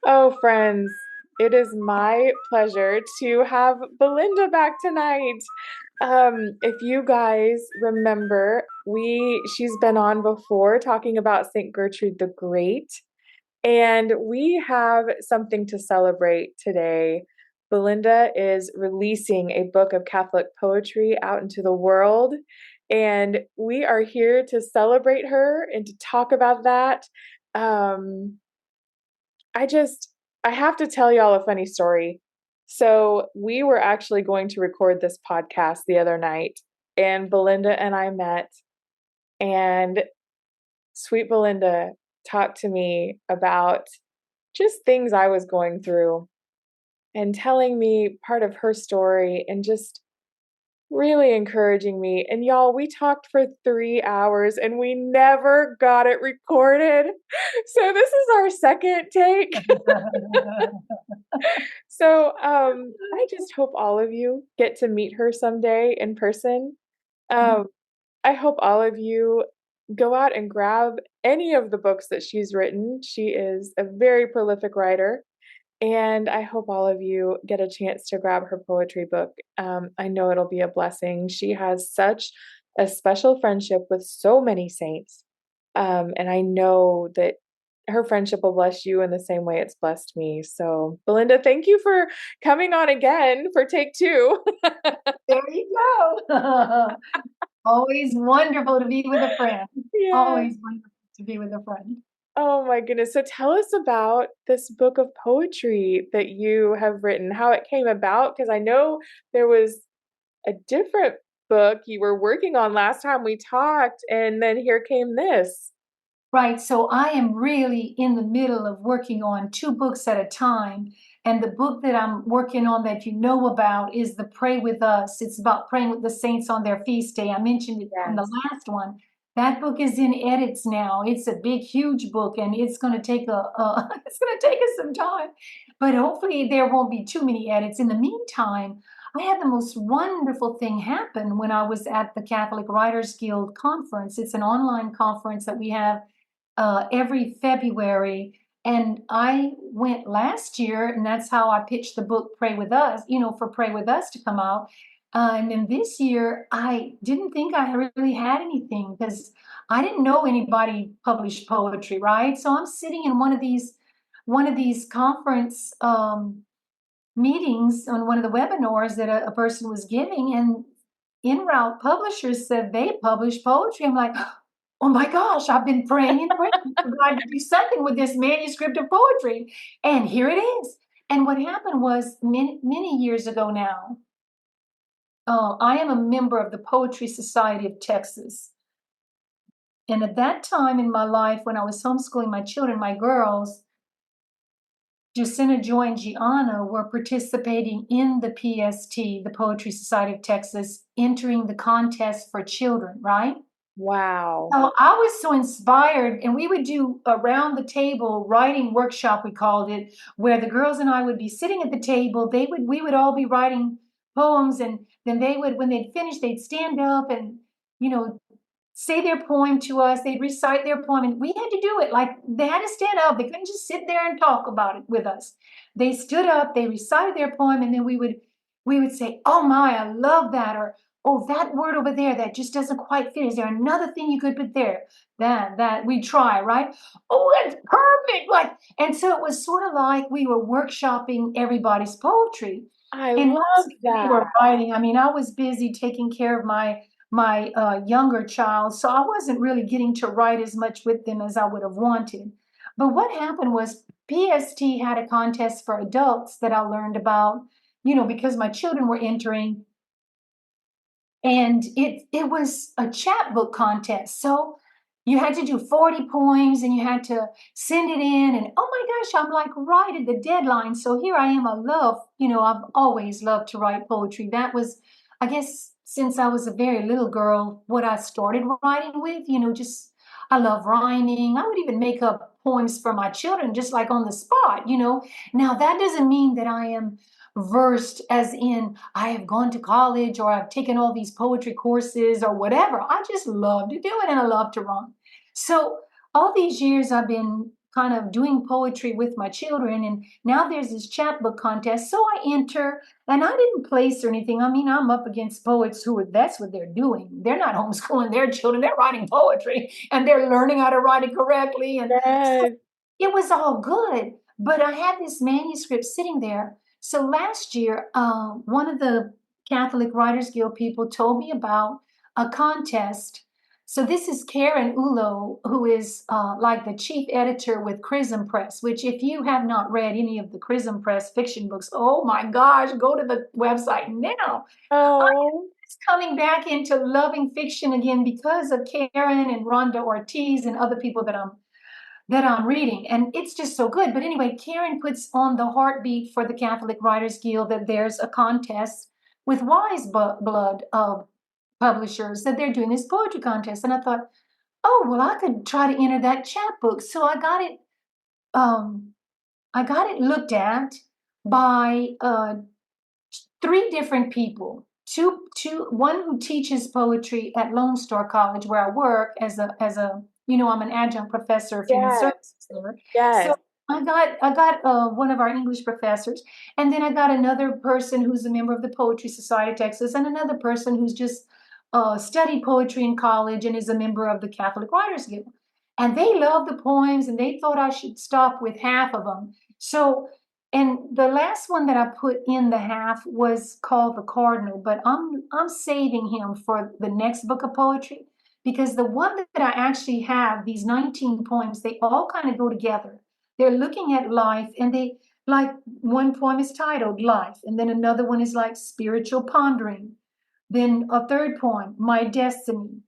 Oh, friends, it is my pleasure to have Belinda back tonight. If you guys remember, she's been on before talking about Saint Gertrude the Great, and we have something to celebrate today. Belinda is releasing a book of Catholic poetry out into the world, and we are here to celebrate her and to talk about that. Um, I just I have to tell y'all a funny story. So we were actually going to record this podcast the other night, and Belinda and I met, and sweet Belinda talked to me about just things I was going through and telling me part of her story and just really encouraging me. And y'all, we talked for 3 hours and we never got it recorded. So this is our second take. So I just hope all of you get to meet her someday in person. Um, I hope all of you go out and grab any of the books that she's written. She is a very prolific writer, and I hope all of you get a chance to grab her poetry book. I know it'll be a blessing. She has such a special friendship with so many saints, and I know that her friendship will bless you in the same way it's blessed me. So, Belinda, thank you for coming on again for take two. There you go. Always wonderful to be with a friend. Yes. Always wonderful to be with a friend. Oh my goodness. So tell us about this book of poetry that you have written, how it came about, because I know there was a different book you were working on last time we talked, and then here came this. Right. So I am really in the middle of working on two books at a time. And the book that I'm working on that you know about is the Pray With Us. It's about praying with the saints on their feast day. I mentioned it in the Yes. last one. That book is in edits now. It's a big, huge book, and it's going to take it's going to take us some time. But hopefully there won't be too many edits. In the meantime, I had the most wonderful thing happen when I was at the Catholic Writers Guild conference. It's an online conference that we have every February. And I went last year, and that's how I pitched the book Pray With Us, for Pray With Us to come out. And then this year, I didn't think I really had anything because I didn't know anybody published poetry, right? So I'm sitting in one of these conference meetings on one of the webinars that a person was giving, and En route publishers said they publish poetry. I'm like, oh my gosh, I've been praying and praying for God to do something with this manuscript of poetry. And here it is. And what happened was many, many years ago now, I am a member of the Poetry Society of Texas. And at that time in my life, when I was homeschooling my children, my girls, Jacinta, Joy, and Gianna were participating in the PST, the Poetry Society of Texas, entering the contest for children, right? Wow. So I was so inspired, and we would do around the table writing workshop, we called it, where the girls and I would be sitting at the table. We would all be writing poems, and then they would, when they'd finish, they'd stand up and, you know, say their poem to us. They'd recite their poem, and we had to do it. Like they had to stand up. They couldn't just sit there and talk about it with us. They stood up, they recited their poem, and then we would say, "Oh my, I love that," or "Oh, that word over there that just doesn't quite fit. Is there another thing you could put there?" That we try, right? Oh, that's perfect. Like, and so it was sort of like we were workshopping everybody's poetry. I And love mostly we that. were writing. I mean, I was busy taking care of my younger child, so I wasn't really getting to write as much with them as I would have wanted. But what happened was PST had a contest for adults that I learned about, because my children were entering, and it was a chapbook contest. So you had to do 40 poems and you had to send it in, and oh my gosh, I'm like right at the deadline. So here I am. I've always loved to write poetry. That was, I guess, since I was a very little girl, what I started writing with, just I love rhyming. I would even make up poems for my children just like on the spot. Now that doesn't mean that I am versed as in I have gone to college or I've taken all these poetry courses or whatever. I just love to do it and I love to rhyme. So all these years I've been kind of doing poetry with my children. And now there's this chapbook contest. So I enter, and I didn't place or anything. I mean, I'm up against poets who are, that's what they're doing. They're not homeschooling their children, they're writing poetry and they're learning how to write it correctly. And so Yes. it was all good. But I had this manuscript sitting there. So last year, one of the Catholic Writers Guild people told me about a contest. So this is Karen Ulo, who is like the chief editor with Chrism Press, which if you have not read any of the Chrism Press fiction books, oh my gosh, go to the website now. I'm Oh, coming back into loving fiction again because of Karen and Rhonda Ortiz and other people that I'm reading, and it's just so good. But anyway, Karen puts on the heartbeat for the Catholic Writers Guild that there's a contest with Wise Blood publishers, that they're doing this poetry contest. And I thought, oh, well, I could try to enter that chapbook. So um, I got it looked at by three different people. One who teaches poetry at Lone Star College, where I work as a I'm an adjunct professor of human yes, services there. So yes, I got one of our English professors, and then I got another person who's a member of the Poetry Society of Texas, and another person who's just studied poetry in college and is a member of the Catholic Writers Guild. And they loved the poems, and they thought I should stop with half of them. So and the last one that I put in the half was called The Cardinal, but I'm saving him for the next book of poetry because the one that I actually have, these 19 poems, they all kind of go together. They're looking at life, and they like one poem is titled Life, and then another one is like Spiritual Pondering. Then a third poem, My Destiny.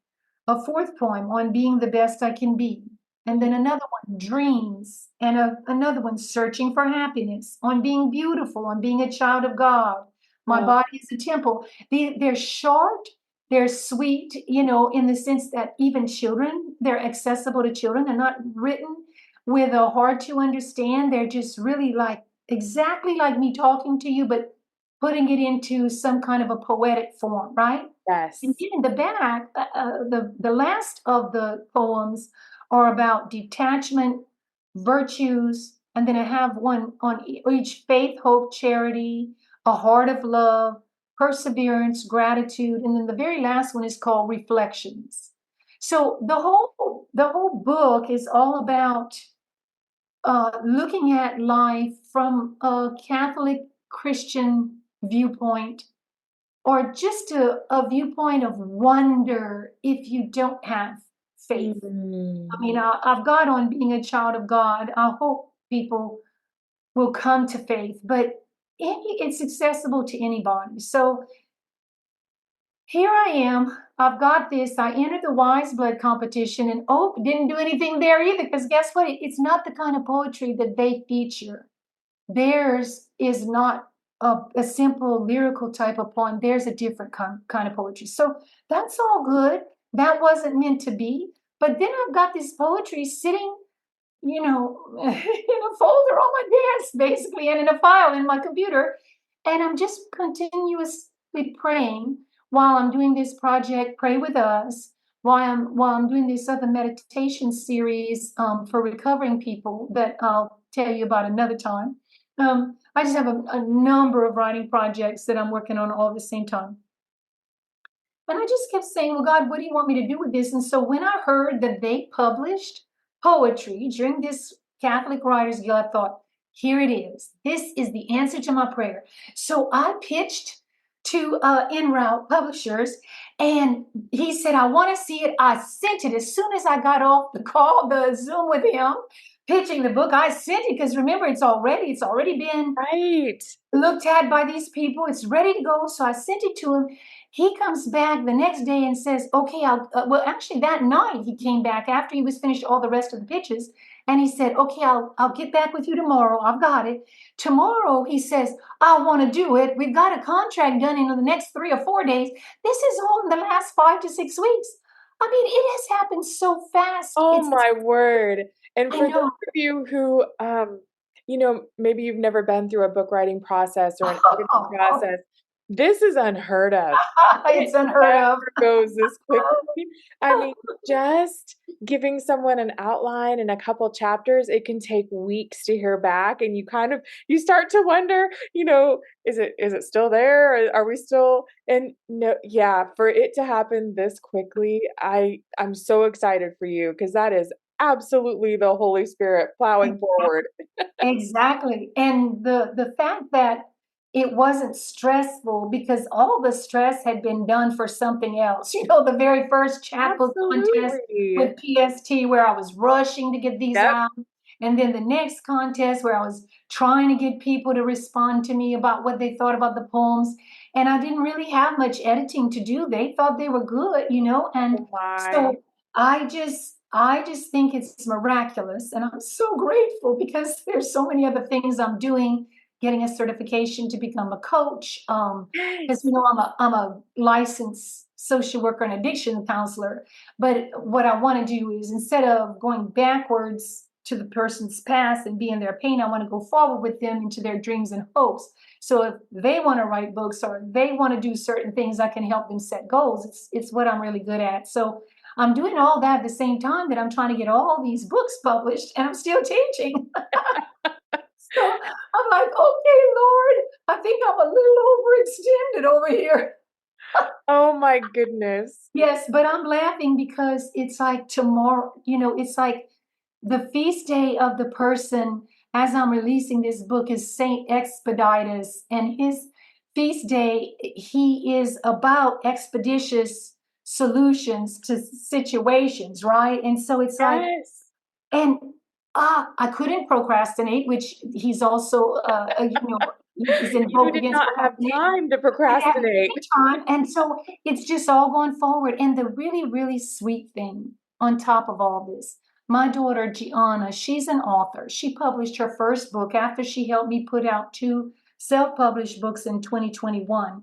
A fourth poem on being the best I can be. And then another one, Dreams. And another one, Searching for Happiness, on being beautiful, on being a child of God. My oh, body is a temple. They're short, they're sweet, in the sense that even children, they're accessible to children. They're not written with a hard to understand. They're just really like exactly like me talking to you, but putting it into some kind of a poetic form, right? And yes. then in the back, the last of the poems are about detachment, virtues, and then I have one on each: faith, hope, charity, a heart of love, perseverance, gratitude, and then the very last one is called reflections. So the whole book is all about looking at life from a Catholic Christian viewpoint, or just a viewpoint of wonder if you don't have faith. I Mm, mean, I've got on being a child of God. I hope people will come to faith, but it's accessible to anybody. So here I am. I've got this. I entered the Wise Blood competition, and oh, didn't do anything there either, because guess what? It's not the kind of poetry that they feature. Theirs is not a simple lyrical type of poem. There's a different kind of poetry. So that's all good. That wasn't meant to be. But then I've got this poetry sitting, in a folder on my desk, basically, and in a file in my computer. And I'm just continuously praying while I'm doing this project, Pray With Us, while I'm doing this other meditation series for recovering people that I'll tell you about another time. I just have a number of writing projects that I'm working on all at the same time. And I just kept saying, well, God, what do you want me to do with this? And so when I heard that they published poetry during this Catholic Writers Guild, I thought, here it is. This is the answer to my prayer. So I pitched to En Route Publishers, and he said, I want to see it. I sent it as soon as I got off the Zoom with him, pitching the book. I sent it because remember, it's already been right. looked at by these people. It's ready to go. So I sent it to him. He comes back the next day and says, okay, well, actually that night he came back after he was finished all the rest of the pitches. And he said, okay, I'll get back with you tomorrow. I've got it. Tomorrow, he says, I want to do it. We've got a contract done in the next 3 or 4 days. This is all in the last 5 to 6 weeks. I mean, it has happened so fast. Oh my word. And I for those know. of you who, maybe you've never been through a book writing process or an editing process, This is unheard of. It It's unheard of. never goes this quickly. I mean, just giving someone an outline and a couple chapters, it can take weeks to hear back, and you start to wonder, is it still there? Or are we still and no, yeah, for it to happen this quickly, I'm so excited for you because that is absolutely the Holy Spirit plowing forward. Exactly. And the fact that it wasn't stressful because all the stress had been done for something else. The very first chapel contest Absolutely. with PST where I was rushing to get these Yep. out. And then the next contest where I was trying to get people to respond to me about what they thought about the poems. And I didn't really have much editing to do. They thought they were good. And Oh my. so I just think it's miraculous, and I'm so grateful because there's so many other things I'm doing, getting a certification to become a coach. Because Yes. I'm a licensed social worker and addiction counselor. But what I want to do is instead of going backwards to the person's past and be in their pain, I want to go forward with them into their dreams and hopes. So if they want to write books or they want to do certain things, I can help them set goals. It's what I'm really good at. So I'm doing all that at the same time that I'm trying to get all these books published and I'm still teaching. So I'm like, okay, Lord, I think I'm a little overextended over here. Oh my goodness. Yes, but I'm laughing because it's like tomorrow, it's like the feast day of the person as I'm releasing this book is Saint Expeditus, and his feast day, he is about expeditious solutions to situations, right? And so it's like, Yes. and I couldn't procrastinate, which he's also, he's You invoked did against not have procrastination. time to I didn't have procrastinate. any time. And so it's just all going forward. And the really, really sweet thing on top of all this, my daughter Gianna, she's an author. She published her first book after she helped me put out two self-published books in 2021.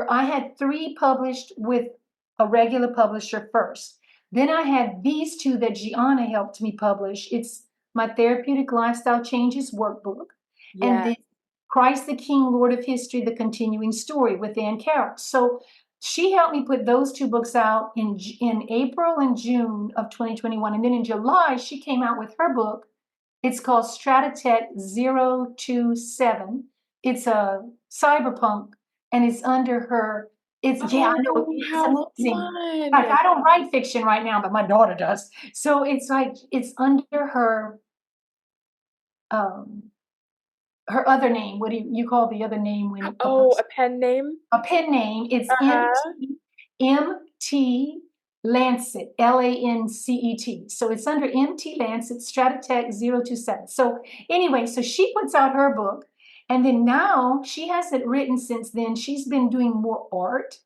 I had three published with a regular publisher first. Then I had these two that Gianna helped me publish. It's my Therapeutic Lifestyle Changes workbook, and Yeah. then Christ the King, Lord of History, the continuing story with Ann Carroll. So she helped me put those two books out in April and June of 2021. And then in July, she came out with her book. It's called Stratatech 027. It's a cyberpunk, and it's under her. Yeah, I know, Oh, it's how amazing. Like, fun. I don't write fiction right now, but my daughter does. So it's like, it's under um, her other name. What do you call the other name when a Oh, a person, pen name? a pen name? It's Uh-huh. MT Lancet, Lancet. So it's under MT Lancet Stratatech 027. So anyway, so she puts out her book, and then now she hasn't written since then. She's been doing more art.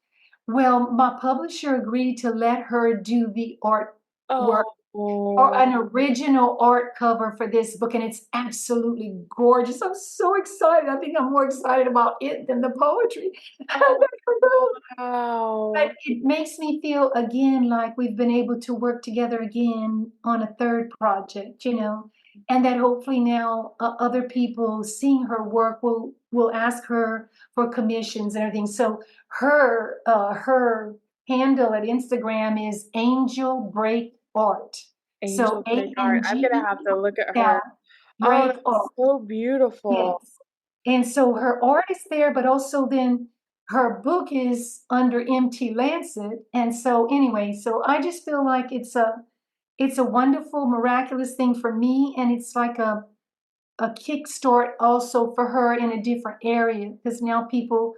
Well, my publisher agreed to let her do the art work or Oh, an original art cover for this book, and it's absolutely gorgeous. I'm so excited. I think I'm more excited about it than the poetry. oh, wow. But it makes me feel again like we've been able to work together again on a third project, and that hopefully now other people seeing her work will ask her for commissions and everything. So her handle at Instagram is Angel Break Art. So Angel Break Art. I'm ANG, gonna have to look at yeah, her. Oh, Break that's Art. so Yes. beautiful. And so her art is there, but also then her book is under MT Lancet. And so anyway, so I just feel like it's a wonderful, miraculous thing for me. And it's like a kickstart also for her in a different area because now people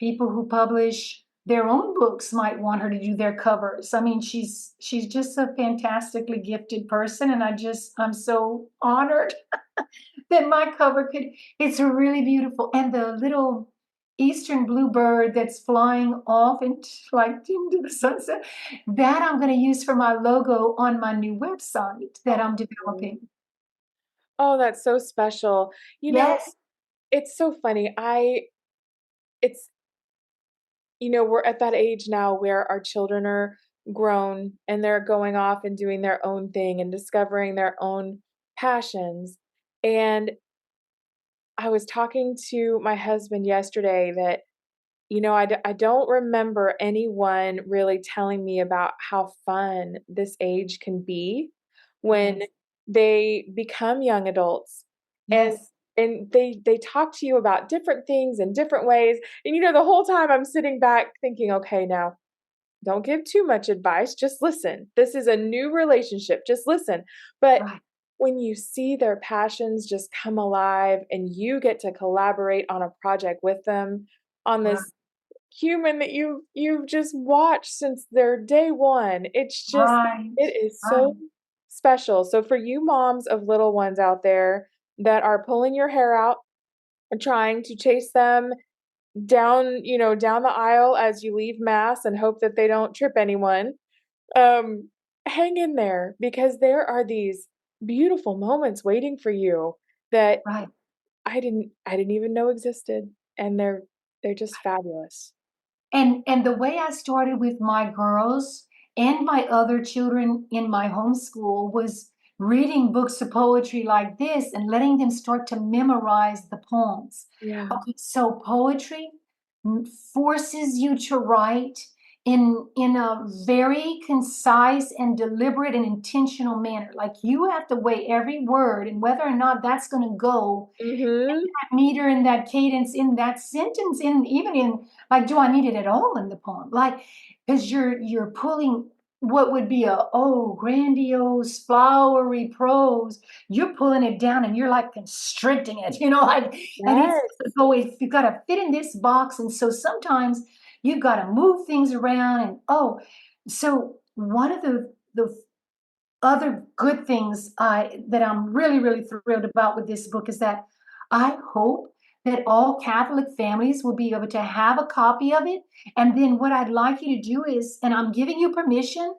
who publish their own books might want her to do their covers. I mean, she's just a fantastically gifted person, and I'm so honored that my cover could. It's really beautiful, and the little eastern bluebird that's flying off into the sunset, that I'm going to use for my logo on my new website that I'm Oh, developing. oh, that's so special. You know, Yes. it's so funny. It's, we're at that age now where our children are grown and they're going off and doing their own thing and discovering their own passions. And I was talking to my husband yesterday that I don't remember anyone really telling me about how fun this age can be when Yes, they become young adults and yes, they talk to you about different things in different ways. And the whole time I'm sitting back thinking, okay, now don't give too much advice, just listen. This is a new relationship, just listen. But right, when you see their passions just come alive and you get to collaborate on a project with them on right, this human that you've just watched since their day one. right, It is so right, special. So for you moms of little ones out there that are pulling your hair out and trying to chase them down the aisle as you leave mass and hope that they don't trip anyone, um, hang in there because there are these beautiful moments waiting for you that right. I didn't even know existed, and they're just fabulous. And the way I started with my girls and my other children in my homeschool was reading books of poetry like this and letting them start to memorize the poems. Yeah. Okay, so poetry forces you to write in a very concise and deliberate and intentional manner. Like you have to weigh every word and whether or not that's going to go Mhm. that meter in that cadence in that sentence in even in like do I need it at all in the poem like because you're pulling what would be a oh grandiose flowery prose, you're pulling it down and you're like constricting it, like, and it's Yes. so if you've got to fit in this box, and so sometimes you've got to move things around and so one of the other good things that I'm really, really thrilled about with this book is that I hope that all Catholic families will be able to have a copy of it. And then what I'd like you to do is, and I'm giving you permission,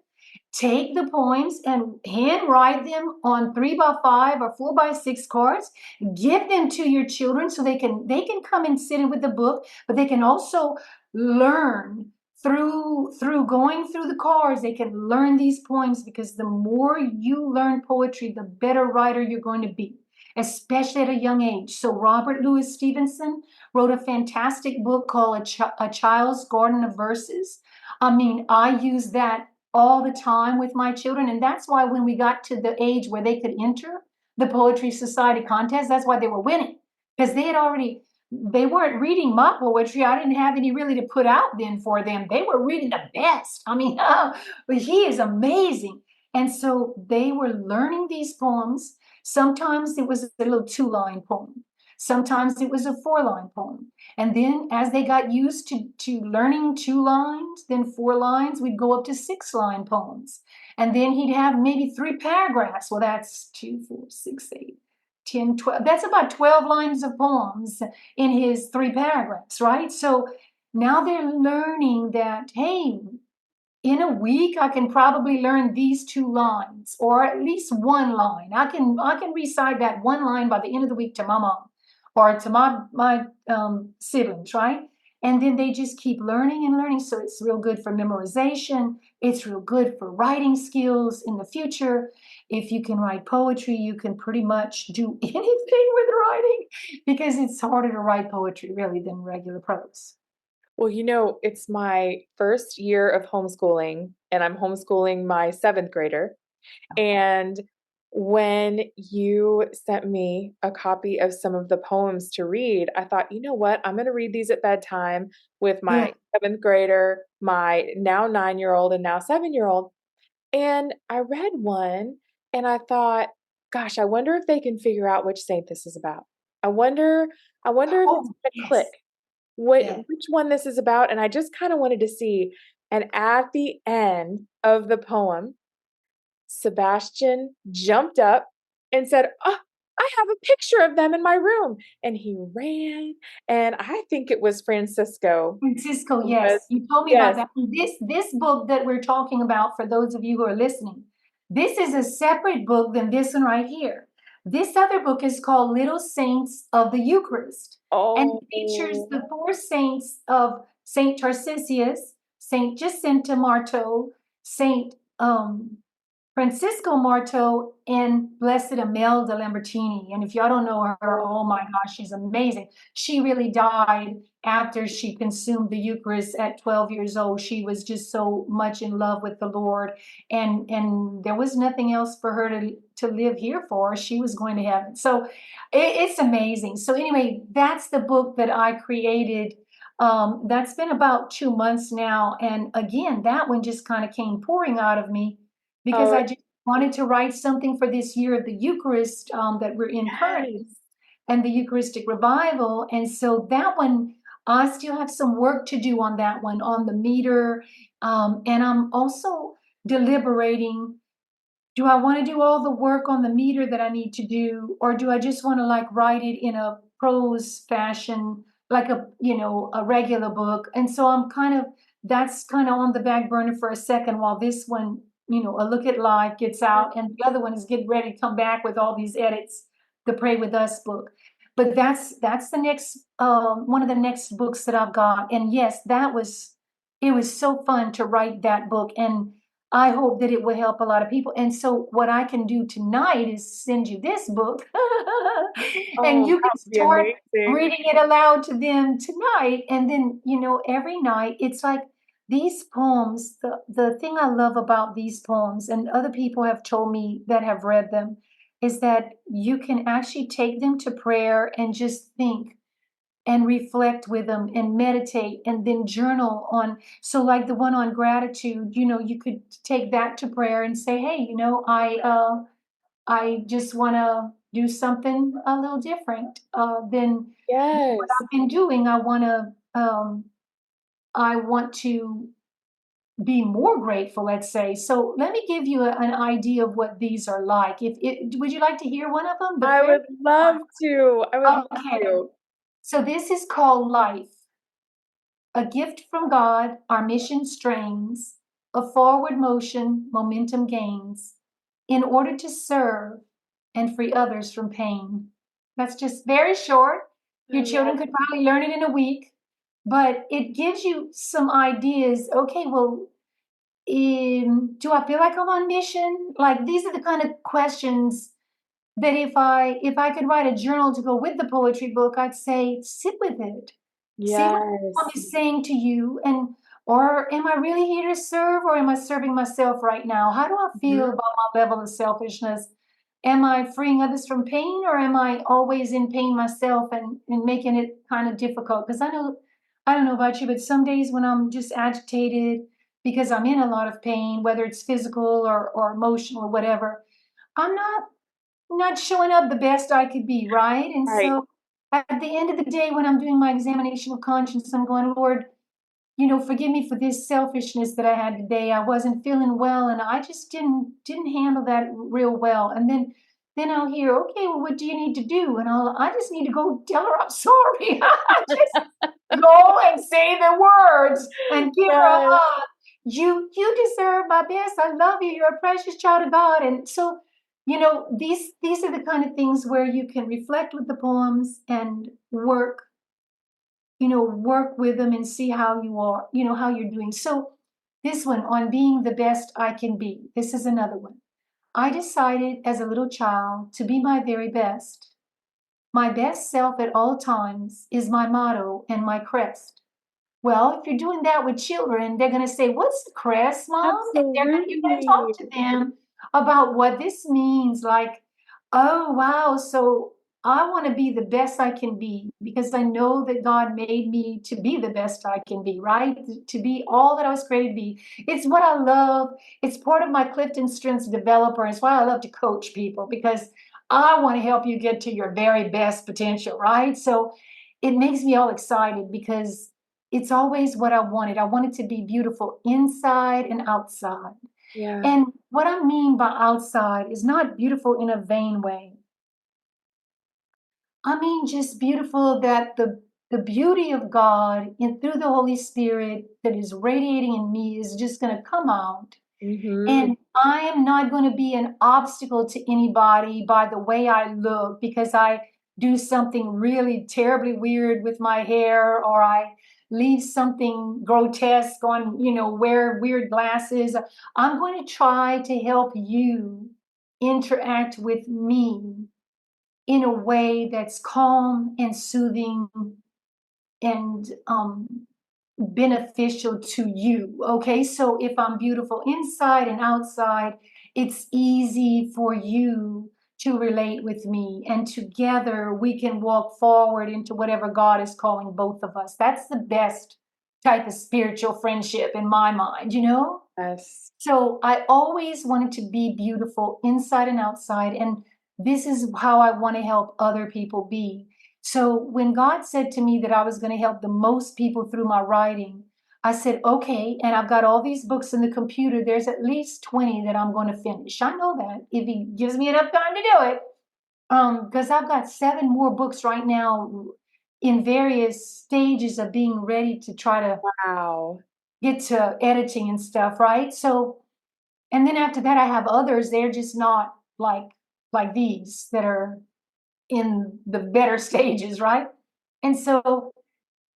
take the poems and handwrite them on 3x5 or 4x6 cards. Give them to your children so they can come and sit in with the book, but they can also learn through going through the cards. They can learn these poems because the more you learn poetry, the better writer you're going to be, especially at a young age. So Robert Louis Stevenson wrote a fantastic book called A Child's Garden of Verses. I mean, I use that all the time with my children. And that's why when we got to the age where they could enter the Poetry Society contest, that's why they were winning. Because they weren't reading my poetry. I didn't have any really to put out then for them. They were reading the best. I mean, but he is amazing. And so they were learning these poems. Sometimes it was a little 2-line poem. Sometimes it was a 4-line poem. And then as they got used to learning 2 lines, then 4 lines, we'd go up to 6-line poems. And then he'd have maybe 3 paragraphs. Well, that's 2, 4, 6, 8, 10, 12. That's about 12 lines of poems in his 3 paragraphs, right? So now they're learning that, hey, in a week I can probably learn these 2 lines or at least 1 line. I can recite that 1 line by the end of the week to my mom or to my siblings, right? And then they just keep learning and learning. So it's real good for memorization. It's real good for writing skills in the future. If you can write poetry, you can pretty much do anything with writing because it's harder to write poetry really than regular prose. Well, it's my first year of homeschooling, and I'm homeschooling my 7th grader. And when you sent me a copy of some of the poems to read, I thought, you know what? I'm going to read these at bedtime with my Good. 7th grader, my now 9-year-old, and now 7-year-old. And I read one and I thought, gosh, I wonder if they can figure out which saint this is about. I wonder, I wonder if it's Oh, gonna click yes. Yes. which one this is about. And I just kind of wanted to see. And at the end of the poem, Sebastian jumped up and said, "Oh, I have a picture of them in my room." And he ran, and I think it was Francisco. Francisco, Was yes, you told me about yes. that. This book that we're talking about, for those of you who are listening, this is a separate book than this one right here. This other book is called Little Saints of the Eucharist, and it features Oh, the 4 saints of Saint Tarcisius, Saint Jacinta Marto, Saint Francisco Marto and Blessed Imelda Lambertini. And if y'all don't know her, Oh, oh my gosh, she's amazing. She really died after she consumed the Eucharist at 12 years old. She was just so much in love with the Lord. And there was nothing else for her to live here for. She was going to heaven. So it's amazing. So anyway, that's the book that I created. That's been about 2 months now. And again, that one just kind of came pouring out of me because oh, I just wanted to write something for this year of the Eucharist that we're in currently yes. and the Eucharistic revival. And so that one, I still have some work to do on that one, on the meter. And I'm also deliberating, do I want to do all the work on the meter that I need to do, or do I just want to like write it in a prose fashion, like a regular book? And so that's kind of on the back burner for a second while this one, a look at life gets out, and the other one is getting ready to come back with all these edits, the Pray With Us book. But that's the next one of the next books that I've got. And yes, it was so fun to write that book. And I hope that it will help a lot of people. And so what I can do tonight is send you this book and Oh, you that can would be start amazing. reading it aloud to them tonight. And then, every night it's like these poems, the thing I love about these poems, and other people have told me that have read them, is that you can actually take them to prayer and just think and reflect with them and meditate and then journal on. So like the one on gratitude, you could take that to prayer and say, hey, I just want to do something a little different than what Yes. I've been doing. I want to be more grateful, let's say. So let me give you an idea of what these are like. If it, would you like to hear one of them? The I very would love to. I would love okay. to. So this is called Life. A gift from God, our mission strains, a forward motion, momentum gains, in order to serve and free others from pain. That's just very short. I Your children love could probably learn it in a week, but it gives you some ideas. Okay, well, do I feel like I'm on mission? Like these are the kind of questions that if I could write a journal to go with the poetry book, I'd say sit with it. See what the poem yes. is saying to you, and or am I really here to serve, or am I serving myself right now? How do I feel Mhm. about my level of selfishness? Am I freeing others from pain, or am I always in pain myself and making it kind of difficult? Because I don't know about you, but some days when I'm just agitated because I'm in a lot of pain, whether it's physical or emotional or whatever, I'm not showing up the best I could be, right? And Right. so at the end of the day, when I'm doing my examination of conscience, I'm going, Lord, forgive me for this selfishness that I had today. I wasn't feeling well, and I just didn't handle that real well. And then I'll hear, okay, well, what do you need to do? And I just need to go tell her I'm sorry. I just go and say the words and give her a Yes. hug. You deserve my best. I love you. You're a precious child of God. And so, these are the kind of things where you can reflect with the poems and work with them and see how you are, how you're doing. So this one on being the best I can be. This is another one. I decided as a little child to be my very best. My best self at all times is my motto and my crest. Well, if you're doing that with children, they're going to say, "What's the crest, mom?" And you're going to talk Absolutely. to them about what this means. Like, oh, wow. So I want to be the best I can be because I know that God made me to be the best I can be, right? To be all that I was created to be. It's what I love. It's part of my Clifton Strengths developer. It's why I love to coach people because I want to help you get to your very best potential, right? So it makes me all excited because it's always what I wanted. I wanted to be beautiful inside and outside. Yeah. And what I mean by outside is not beautiful in a vain way. I mean just beautiful that the beauty of God and through the Holy Spirit that is radiating in me is just going to come out. Mm-hmm. And I am not going to be an obstacle to anybody by the way I look because I do something really terribly weird with my hair or I leave something grotesque on, wear weird glasses. I'm going to try to help you interact with me in a way that's calm and soothing and beneficial to you. Okay, so if I'm beautiful inside and outside, it's easy for you to relate with me, and together we can walk forward into whatever God is calling both of us. That's the best type of spiritual friendship in my mind. Yes. So I always wanted to be beautiful inside and outside. And this is how I want to help other people be. So when God said to me that I was going to help the most people through my writing, I said, okay. And I've got all these books in the computer. There's at least 20 that I'm going to finish. I know that if He gives me enough time to do it. Because I've got 7 more books right now in various stages of being ready to try to Wow. get to editing and stuff, right? So, and then after that, I have others. They're just not like these that are in the better stages, right? And so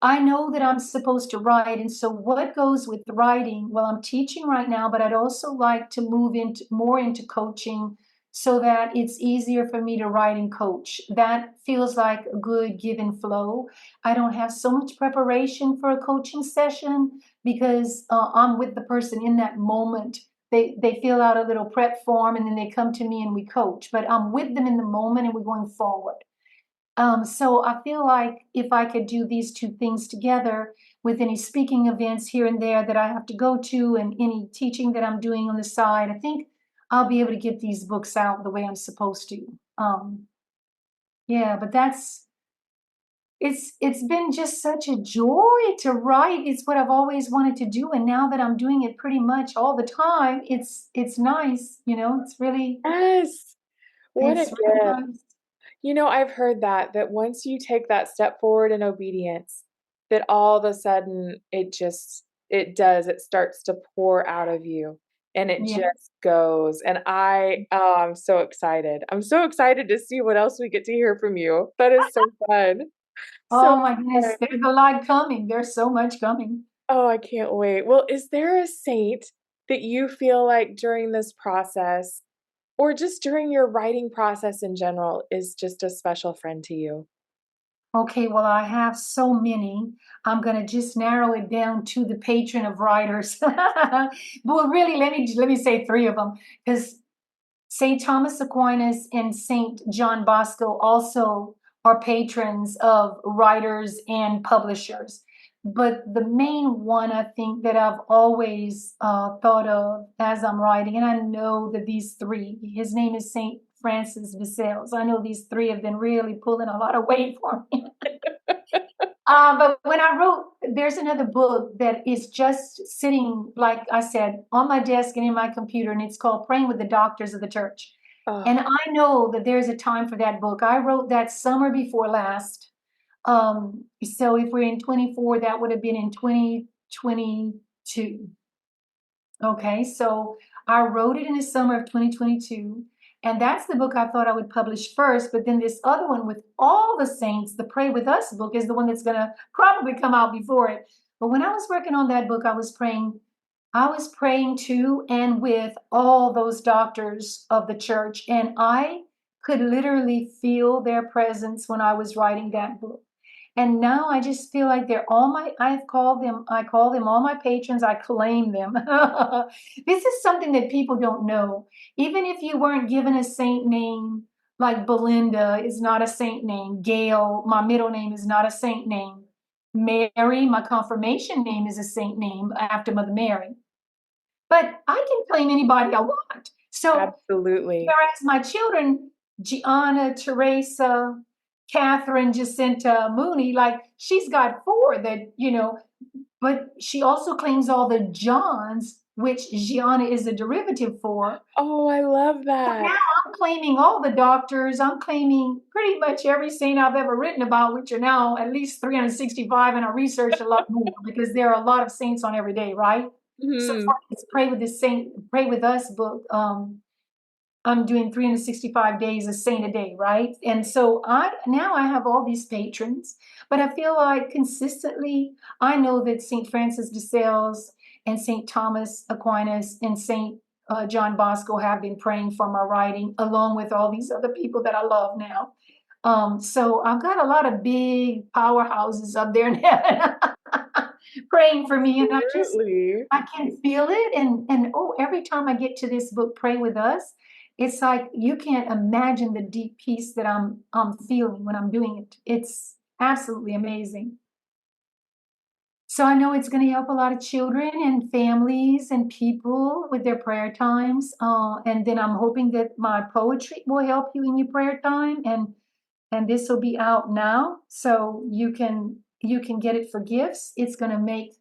I know that I'm supposed to write. And so what goes with writing? Well, I'm teaching right now, but I'd also like to move into more into coaching so that it's easier for me to write and coach. That feels like a good give and flow. I don't have so much preparation for a coaching session because I'm with the person in that moment. They fill out a little prep form and then they come to me and we coach, but I'm with them in the moment and we're going forward. So I feel like if I could do these two things together with any speaking events here and there that I have to go to and any teaching that I'm doing on the side, I think I'll be able to get these books out the way I'm supposed to. Yeah, but it's been just such a joy to write. It's what I've always wanted to do, and now that I'm doing it pretty much all the time, it's nice. Yes. What a It's really gift. nice. I've heard that once you take that step forward in obedience, that all of a sudden it starts to pour out of you and it Yeah. just goes. And I'm so excited. I'm so excited to see what else we get to hear from you. That is so fun. So Oh my fun. goodness, there's a lot coming. There's so much coming. Oh, I can't wait. Well, is there a saint that you feel like during this process or just during your writing process in general is just a special friend to you? Okay, well, I have so many. I'm gonna just narrow it down to the patron of writers. Well, really, let me say 3 of them, because Saint Thomas Aquinas and Saint John Bosco also are patrons of writers and publishers. But the main one I think that I've always thought of as I'm writing, and I know that these 3, his name is Saint Francis de Sales. I know these 3 have been really pulling a lot of weight for me. But when I wrote, there's another book that is just sitting, like I said, on my desk and in my computer, and it's called Praying with the Doctors of the Church. Oh, And I know that there's a time for that book. I wrote that summer before last. So if we're in 24, that would have been in 2022. Okay, so I wrote it in the summer of 2022, and that's the book I thought I would publish first. But then this other one with all the saints, the Pray With Us book, is the one that's going to probably come out before it. But when I was working on that book, I was praying to and with all those doctors of the church, and I could literally feel their presence when I was writing that book. And now I just feel like they're all I call them all my patrons, I claim them. This is something that people don't know. Even if you weren't given a saint name, like Belinda is not a saint name, Gail, my middle name, is not a saint name. Mary, my confirmation name, is a saint name after Mother Mary. But I can claim anybody I want. So absolutely. whereas my children, Gianna, Teresa, Catherine, Jacinta, Mooney, like she's got 4 that, but she also claims all the Johns, which Gianna is a derivative for. Oh, I love So that. now I'm claiming all the doctors. I'm claiming pretty much every saint I've ever written about, which are now at least 365, and I researched a lot more because there are a lot of saints on every day, right? So Mhm. for this Pray with This Saint, Pray With Us book, I'm doing 365 days, a saint a day, right? And so I have all these patrons, but I feel like consistently, I know that St. Francis de Sales and St. Thomas Aquinas and St. John Bosco have been praying for my writing, along with all these other people that I love now. So I've got a lot of big powerhouses up there now praying for me, and Absolutely. I can feel it, and oh, every time I get to this book, Pray With Us, it's like you can't imagine the deep peace that I'm feeling when I'm doing it. It's absolutely amazing. So I know it's going to help a lot of children and families and people with their prayer times. And then I'm hoping that my poetry will help you in your prayer time, and this will be out now, so you can get it for gifts. It's going to make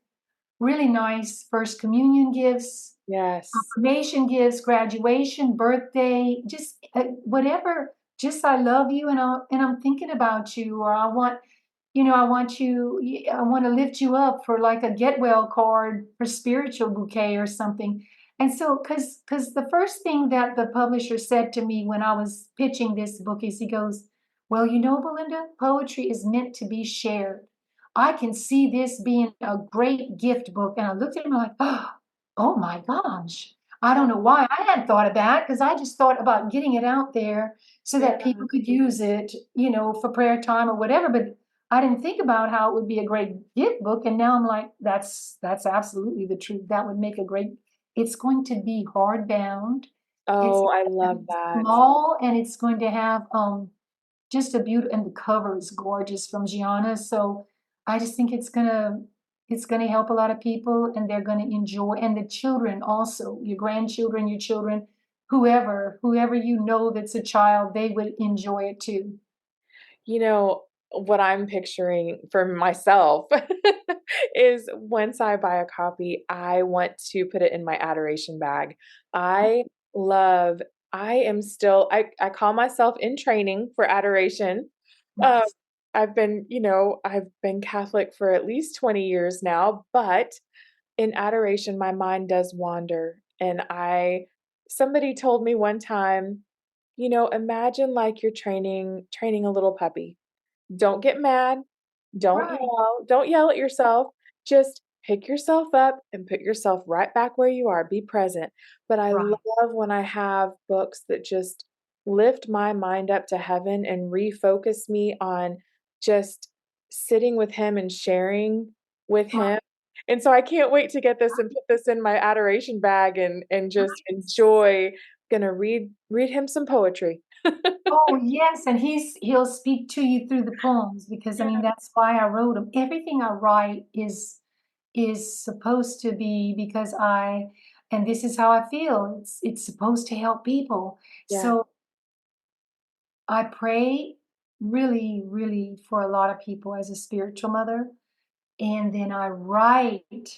really nice first communion gifts, Yes. confirmation gifts, graduation, birthday, just whatever. Just I love you, and I'm thinking about you, or I want, I want you, I want to lift you up for like a get well card for spiritual bouquet or something. And so, because the first thing that the publisher said to me when I was pitching this book is he goes, "Well, Belinda, poetry is meant to be shared. I can see this being a great gift book." And I looked at him like, oh my gosh. I don't know why I hadn't thought of that, because I just thought about getting it out there so Yeah. that people could use it, for prayer time or whatever. But I didn't think about how it would be a great gift book. And now I'm like, that's absolutely the truth. That would make a great, it's going to be hardbound. It's Oh, I love that. small, and it's going to have just a beautiful, and the cover is gorgeous from Gianna. So I just think it's gonna help a lot of people, and they're gonna enjoy, and the children also, your grandchildren, your children, whoever that's a child, they would enjoy it too. You know, what I'm picturing for myself is once I buy a copy, I want to put it in my adoration bag. I love, I am still, I call myself in training for adoration. Um, Nice. I've been Catholic for at least 20 years now, but in adoration, my mind does wander. Somebody told me one time, imagine like you're training a little puppy. Don't get mad. Right, Don't yell at yourself. Just pick yourself up and put yourself right back where you are. Be present. But I right, love when I have books that just lift my mind up to heaven and refocus me on just sitting with him and sharing with right. him. And so I can't wait to get this and put this in my adoration bag and just enjoy. Gonna read him some poetry. Oh, yes, and he'll speak to you through the poems, because I Yeah. mean that's why I wrote them. Everything I write is supposed to be because and this is how I feel. It's supposed to help people. Yeah. So I pray really, really for a lot of people as a spiritual mother, and then I write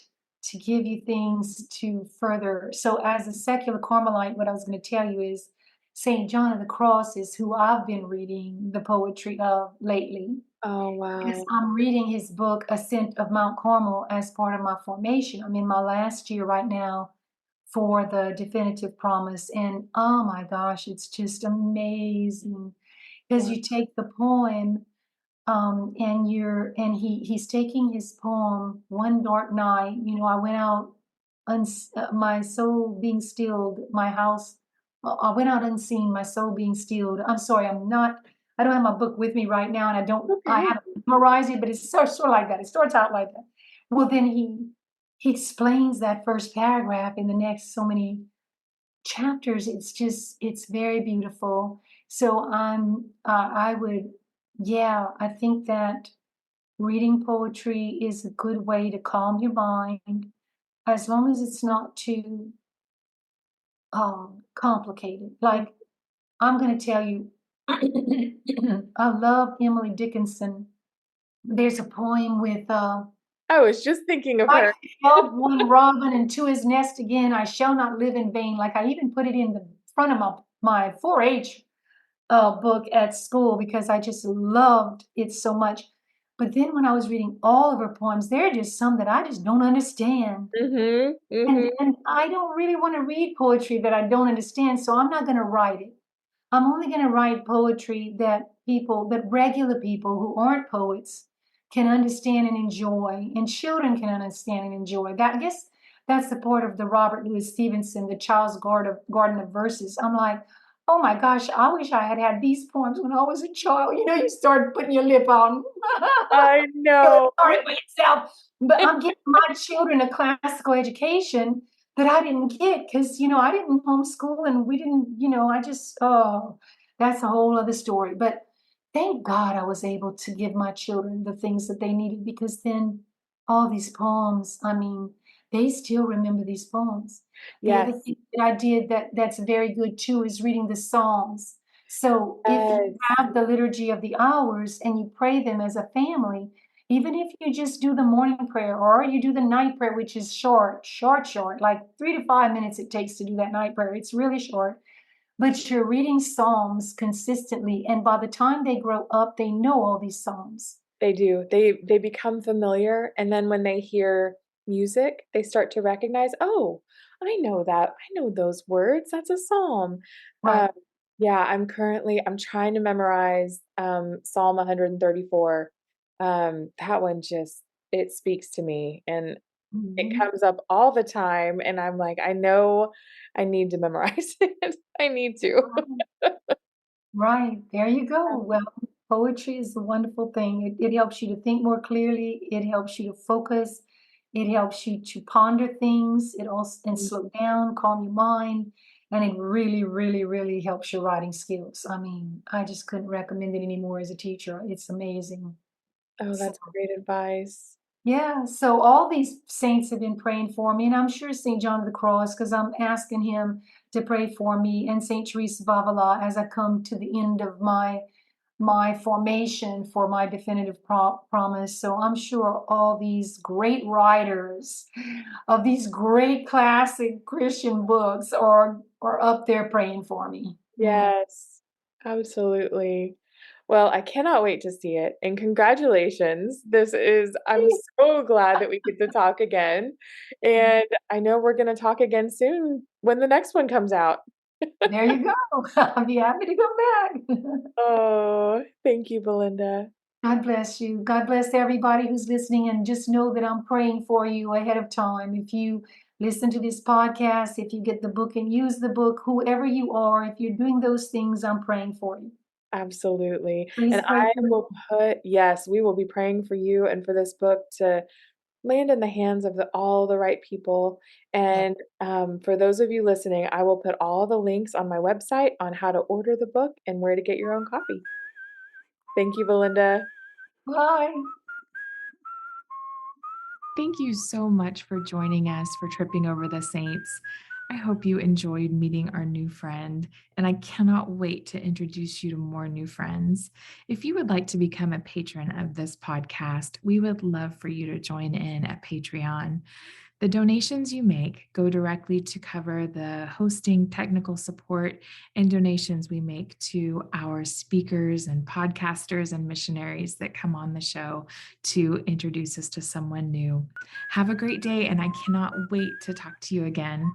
to give you things to further. So, as a secular Carmelite, what I was going to tell you is St. John of the Cross is who I've been reading the poetry of lately, Oh, because wow. I'm reading his book, Ascent of Mount Carmel, as part of my formation. I'm in my last year right now for the definitive promise. And oh my gosh, it's just amazing because Wow. you take the poem, and he's taking his poem One Dark Night. I went out, my soul being stilled, my house, I went out unseen, my soul being stilled. I'm sorry, I don't have my book with me right now, and I Okay. haven't memorized it, but it's sort of like that. It starts out like that. Well, then he explains that first paragraph in the next so many chapters. It's very beautiful. So I would, yeah, I think that reading poetry is a good way to calm your mind, as long as it's not too complicated. Like, I'm going to tell you, I love Emily Dickinson. There's a poem with I was just thinking of I her. love one robin and to his nest again. I shall not live in vain. Like, I even put it in the front of my 4-H book at school because I just loved it so much. But then when I was reading all of her poems, there are just some that I just don't understand. Mhm. And Mhm. and I don't really wanna read poetry that I don't understand, so I'm not gonna write it. I'm only gonna write poetry that regular people who aren't poets can understand and enjoy, and children can understand and enjoy. That I guess that's the part of the Robert Louis Stevenson, the Child's Garden of Verses. I'm like, "Oh my gosh, I wish I had had these poems when I was a child." You know, you start putting your lip on. I Feel know. sorry for yourself. But I'm giving my children a classical education that I didn't get because, I didn't homeschool and we didn't, I just, oh, that's a whole other story. But thank God I was able to give my children the things that they needed because then all these poems, I mean, they still remember these poems. The other Yes. thing that I did that's very good too is reading the Psalms. So if you Yes. have the liturgy of the hours and you pray them as a family, even if you just do the morning prayer or you do the night prayer, which is short, short, short, like 3 to 5 minutes it takes to do that night prayer. It's really short. But you're reading Psalms consistently, and by the time they grow up, they know all these Psalms. They do. They become familiar, and then when they hear music, they start to recognize, "Oh, I know that. I know those words. That's a psalm." Um, Right. yeah, I'm trying to memorize, Psalm 134. That one just it speaks to me, and it Mhm. comes up all the time, and I'm like, "I know I need to memorize it. I need to." Right, there you go. Um, Well, poetry is a wonderful thing. It helps you to think more clearly. It helps you to focus. It helps you to ponder things. It also and mm, slow down, calm your mind, and it really, really, really helps your writing skills. I mean, I just couldn't recommend it anymore as a teacher. It's amazing. oh, So that's great advice. yeah, so all these saints have been praying for me, and I'm sure St. John of the Cross, because I'm asking him to pray for me, and St. Teresa of Avila as I come to the end of my formation for my definitive promise. So I'm sure all these great writers of these great classic Christian books are up there praying for me. Yeah. Yes, absolutely. Well, I cannot wait to see it, and congratulations. I'm so glad that we get to talk again, and I know we're gonna talk again soon when the next one comes out. There you go. I'll be happy to come back. Oh, thank you, Belinda. God bless you. God bless everybody who's listening. And just know that I'm praying for you ahead of time. If you listen to this podcast, if you get the book and use the book, whoever you are, if you're doing those things, I'm praying for you. Absolutely, and Please pray I for me. will put yes, we will be praying for you and for this book to land in the hands of all the right people, Yeah. and, for those of you listening, I will put all the links on my website on how to order the book and where to get your own copy. Thank you, Belinda. Bye. Thank you so much for joining us for Tripping Over the Saints. I hope you enjoyed meeting our new friend, and I cannot wait to introduce you to more new friends. If you would like to become a patron of this podcast, we would love for you to join in at Patreon. The donations you make go directly to cover the hosting, technical support, and donations we make to our speakers and podcasters and missionaries that come on the show to introduce us to someone new. Have a great day, and I cannot wait to talk to you again.